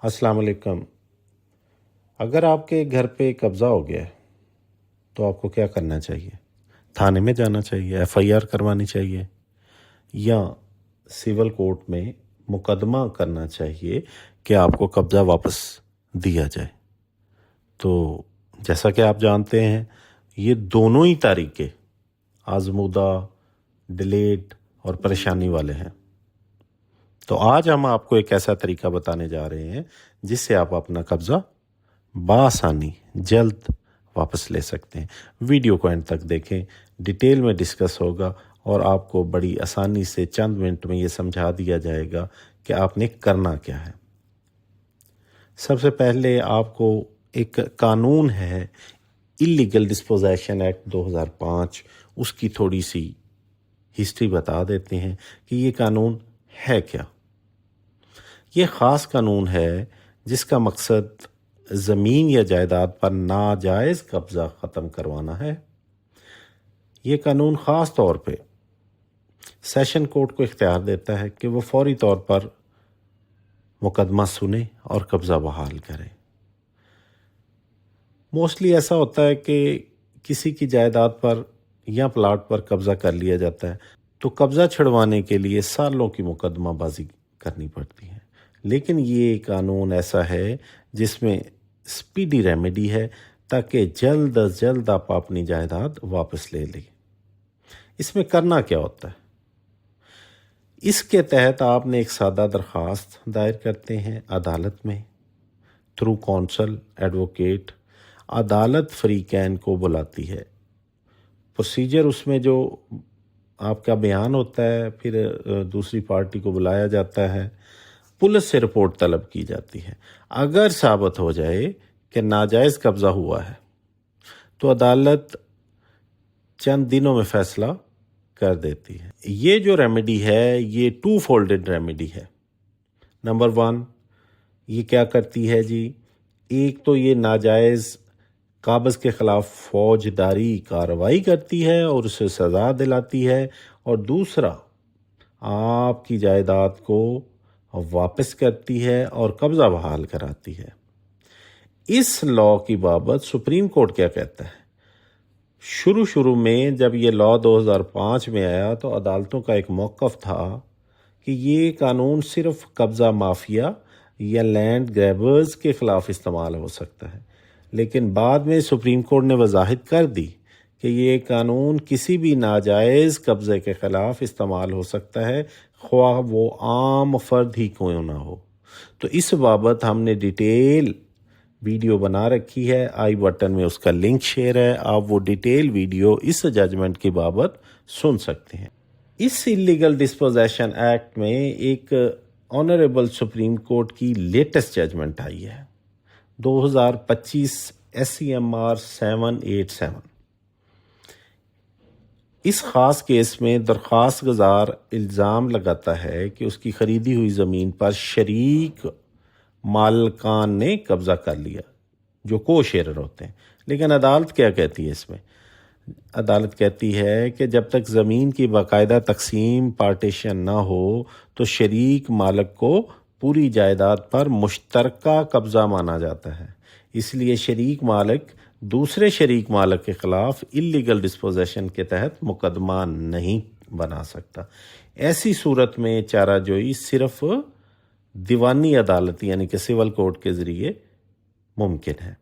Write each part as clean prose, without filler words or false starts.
السلام علیکم۔ اگر آپ کے گھر پہ قبضہ ہو گیا ہے تو آپ کو کیا کرنا چاہیے؟ تھانے میں جانا چاہیے، ایف آئی آر کروانی چاہیے، یا سول کورٹ میں مقدمہ کرنا چاہیے کہ آپ کو قبضہ واپس دیا جائے؟ تو جیسا کہ آپ جانتے ہیں یہ دونوں ہی طریقے آزمودہ، ڈیلیٹ اور پریشانی والے ہیں۔ تو آج ہم آپ کو ایک ایسا طریقہ بتانے جا رہے ہیں جس سے آپ اپنا قبضہ بآسانی جلد واپس لے سکتے ہیں۔ ویڈیو کو اینڈ تک دیکھیں، ڈیٹیل میں ڈسکس ہوگا اور آپ کو بڑی آسانی سے چند منٹ میں یہ سمجھا دیا جائے گا کہ آپ نے کرنا کیا ہے۔ سب سے پہلے آپ کو ایک قانون ہے اللیگل ڈسپوزیشن ایکٹ 2005، اس کی تھوڑی سی ہسٹری بتا دیتے ہیں کہ یہ قانون ہے کیا۔ یہ خاص قانون ہے جس کا مقصد زمین یا جائیداد پر ناجائز قبضہ ختم کروانا ہے۔ یہ قانون خاص طور پہ سیشن کورٹ کو اختیار دیتا ہے کہ وہ فوری طور پر مقدمہ سنے اور قبضہ بحال کرے۔ موسٹلی ایسا ہوتا ہے کہ کسی کی جائیداد پر یا پلاٹ پر قبضہ کر لیا جاتا ہے تو قبضہ چھڑوانے کے لیے سالوں کی مقدمہ بازی کرنی پڑتی ہے، لیکن یہ قانون ایسا ہے جس میں سپیڈی ریمیڈی ہے تاکہ جلد از جلد آپ اپنی جائیداد واپس لے لیں۔ اس میں کرنا کیا ہوتا ہے؟ اس کے تحت آپ نے ایک سادہ درخواست دائر کرتے ہیں عدالت میں تھرو کونسل ایڈوکیٹ۔ عدالت فریقین کو بلاتی ہے۔ پروسیجر اس میں جو آپ کا بیان ہوتا ہے، پھر دوسری پارٹی کو بلایا جاتا ہے، پولیس سے رپورٹ طلب کی جاتی ہے۔ اگر ثابت ہو جائے کہ ناجائز قبضہ ہوا ہے تو عدالت چند دنوں میں فیصلہ کر دیتی ہے۔ یہ جو ریمیڈی ہے یہ 2 فولڈڈ ریمیڈی ہے۔ نمبر 1 یہ کیا کرتی ہے جی؟ ایک تو یہ ناجائز قابض کے خلاف فوجداری کارروائی کرتی ہے اور اسے سزا دلاتی ہے، اور دوسرا آپ کی جائیداد کو واپس کرتی ہے اور قبضہ بحال کراتی ہے۔ اس لاء کی بابت سپریم کورٹ کیا کہتا ہے؟ شروع میں جب یہ لاء 2005 میں آیا تو عدالتوں کا ایک موقف تھا کہ یہ قانون صرف قبضہ مافیا یا لینڈ گریبرز کے خلاف استعمال ہو سکتا ہے، لیکن بعد میں سپریم کورٹ نے وضاحت کر دی کہ یہ قانون کسی بھی ناجائز قبضے کے خلاف استعمال ہو سکتا ہے، خواہ وہ عام فرد ہی کیوں نہ ہو۔ تو اس بابت ہم نے ڈیٹیل ویڈیو بنا رکھی ہے، آئی بٹن میں اس کا لنک شیئر ہے، آپ وہ ڈیٹیل ویڈیو اس ججمنٹ کی بابت سن سکتے ہیں۔ اس اللیگل ڈسپوزیشن ایکٹ میں ایک آنریبل سپریم کورٹ کی لیٹسٹ ججمنٹ آئی ہے 2025 SCMR 787۔ اس خاص کیس میں درخواست گزار الزام لگاتا ہے کہ اس کی خریدی ہوئی زمین پر شریک مالکان نے قبضہ کر لیا جو کو شیئرر ہوتے ہیں، لیکن عدالت کیا کہتی ہے اس میں؟ عدالت کہتی ہے کہ جب تک زمین کی باقاعدہ تقسیم پارٹیشن نہ ہو تو شریک مالک کو پوری جائیداد پر مشترکہ قبضہ مانا جاتا ہے، اس لیے شریک مالک دوسرے شریک مالک کے خلاف اللیگل ڈسپوزیشن کے تحت مقدمہ نہیں بنا سکتا۔ ایسی صورت میں چارہ جوئی صرف دیوانی عدالت یعنی کہ سول کورٹ کے ذریعے ممکن ہے۔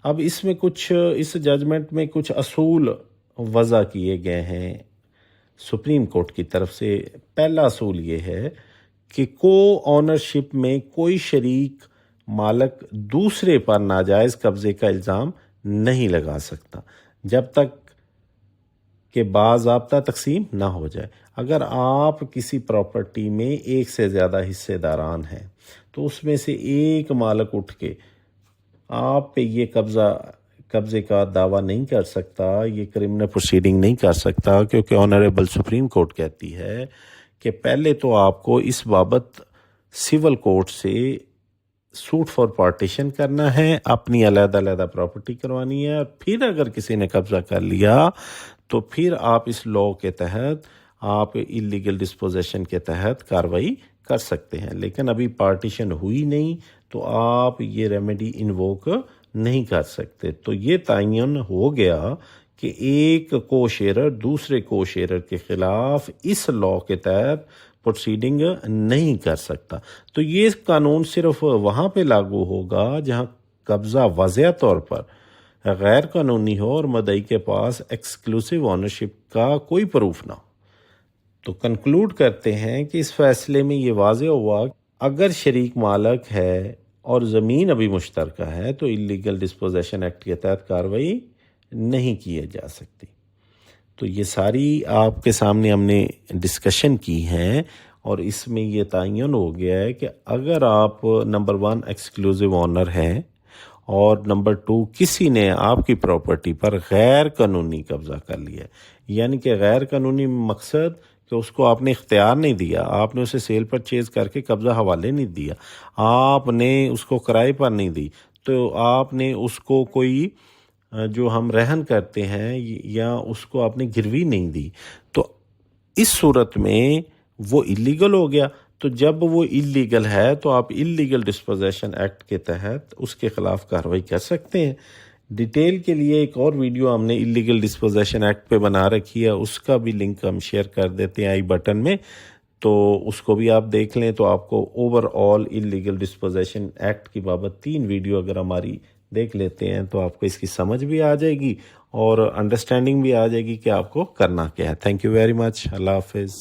اب اس ججمنٹ میں کچھ اصول وضع کیے گئے ہیں سپریم کورٹ کی طرف سے۔ پہلا اصول یہ ہے کہ کو آنرشپ میں کوئی شریک مالک دوسرے پر ناجائز قبضے کا الزام نہیں لگا سکتا جب تک کہ باضابطہ تقسیم نہ ہو جائے۔ اگر آپ کسی پراپرٹی میں ایک سے زیادہ حصے داران ہیں تو اس میں سے ایک مالک اٹھ کے آپ پہ یہ قبضے کا دعویٰ نہیں کر سکتا، یہ کرمنل پروسیڈنگ نہیں کر سکتا، کیونکہ آنریبل سپریم کورٹ کہتی ہے کہ پہلے تو آپ کو اس بابت سول کورٹ سے سوٹ فار پارٹیشن کرنا ہے، اپنی علیحدہ پراپرٹی کروانی ہے، اور پھر اگر کسی نے قبضہ کر لیا تو پھر آپ اس لاء کے تحت آپ اللیگل ڈسپوزیشن کے تحت کارروائی کر سکتے ہیں، لیکن ابھی پارٹیشن ہوئی نہیں تو آپ یہ ریمیڈی انووک نہیں کر سکتے۔ تو یہ تعین ہو گیا کہ ایک کو شیئرر دوسرے کو شیئرر کے خلاف اس لاء کے تحت پروسیڈنگ نہیں کر سکتا۔ تو یہ قانون صرف وہاں پہ لاگو ہوگا جہاں قبضہ واضح طور پر غیر قانونی ہو اور مدعی کے پاس ایکسکلوسیو اونرشپ کا کوئی پروف نہ ہو۔ تو کنکلوڈ کرتے ہیں کہ اس فیصلے میں یہ واضح ہوا اگر شریک مالک ہے اور زمین ابھی مشترکہ ہے تو اللیگل ڈسپوزیشن ایکٹ کے تحت کارروائی نہیں کی جا سکتی۔ تو یہ ساری آپ کے سامنے ہم نے ڈسکشن کی ہے، اور اس میں یہ تعین ہو گیا ہے کہ اگر آپ نمبر 1 ایکسکلوسیو آنر ہیں اور نمبر 2 کسی نے آپ کی پراپرٹی پر غیر قانونی قبضہ کر لیا ہے، یعنی کہ غیر قانونی مقصد کہ اس کو آپ نے اختیار نہیں دیا، آپ نے اسے سیل پرچیز کر کے قبضہ حوالے نہیں دیا، آپ نے اس کو کرائے پر نہیں دی، تو آپ نے اس کو کوئی جو ہم رہن کرتے ہیں یا اس کو آپ نے گروی نہیں دی، تو اس صورت میں وہ اللیگل ہو گیا۔ تو جب وہ اللیگل ہے تو آپ اللیگل ڈسپوزیشن ایکٹ کے تحت اس کے خلاف کارروائی کر سکتے ہیں۔ ڈیٹیل کے لیے ایک اور ویڈیو ہم نے اللیگل ڈسپوزیشن ایکٹ پہ بنا رکھی ہے، اس کا بھی لنک ہم شیئر کر دیتے ہیں آئی بٹن میں، تو اس کو بھی آپ دیکھ لیں تو آپ کو over all illegal disposition act کی بابت 3 ویڈیو اگر ہماری دیکھ لیتے ہیں تو آپ کو اس کی سمجھ بھی آ جائے گی اور انڈرسٹینڈنگ بھی آ جائے گی کہ آپ کو کرنا کیا ہے۔ تھینک یو ویری مچ، اللہ حافظ۔